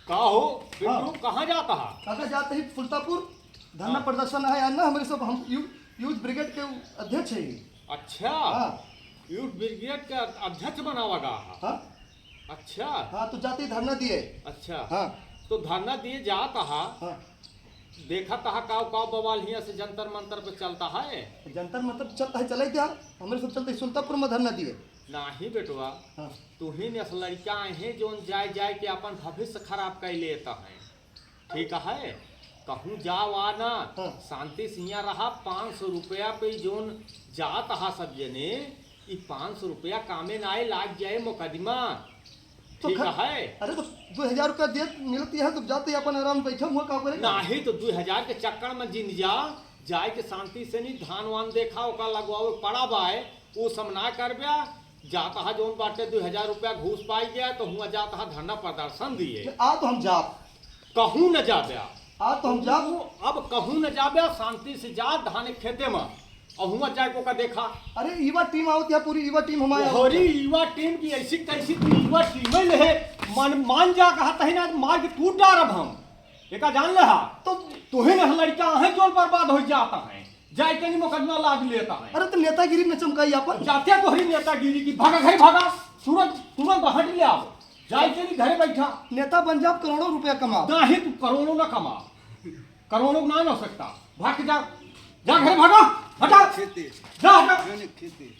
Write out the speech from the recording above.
का हो हाँ। पिंटू कहाँ जाता है? काका जाते ही फुलतापुर धरना प्रदर्शन है यार ना हमारे सब हम यूथ ब्रिगेड के अध्यक्ष है ये। अच्छा हाँ यूथ ब्रिगेड का अध्यक्ष बनावागा? हाँ अच्छा हाँ तो जाते ही धरना दिए। अच्छा हाँ तो धरना दिए जाता है, हाँ देखा तहा काव बवाल हिया से जंतर मंतर पे चलता है। जंतर मतलब चलता है चले क्या हमारे सब चलते सुल्तापुर में धरना दिए। नाही बेटवा, हाँ तू ही ने लड़का है जो जाए जाए के अपन भविष्य खराब कर लेता है। ठीक है, कहूँ जाओ आना हाँ। शांति सिंह रहा 500 रुपया पे जोन जात हा सब जने, 500 रुपया कामे ना आए लाग जाए मुकदमा। तो ठीक है, अरे तो 2000 रुपया दे मिलती है तो जाते ही अपन आराम बैठे हुआ का करे नाही तो 2000 के चक्कर में जिन जाए के शांति से नहीं धान वान देखा ओका लगवाओ पड़ा बाय वो सब ना कर ब्या जाता है जोन बाटे 2000 रुपया घूस पाई गया तो हुआ जाता है धरना प्रदर्शन दिए। आ तो हम जाब कहूँ न जाब्या, आ तो हम जाब अब कहूँ न जाब्या शांति से जा धान खेते में और हुआ जाए को का देखा। अरे युवा टीम आवत है पूरी युवा टीम हमारे होरी युवा टीम की ऐसी कैसी तू युवा टीम ही ले मान जा कहा तही ना मार के टूट डारब हम एका जान ले हा तो तुहे ने लड़का है जो बर्बाद हो जाता है जाए के नहीं मुकदमा लाग लेता है। अरे तो नेतागिरी में चमकाई अपन जाते तोहरी नेतागिरी की भागा घर भागा सूरज तुरंत हट ले आओ जाए के नहीं घरे बैठा नेता बन जाब करोड़ों रुपया कमा ना ही तू करोड़ों ना कमा, करोड़ों ना हो सकता भाग जा जा घर भागा हटा खेती जा हटा खेती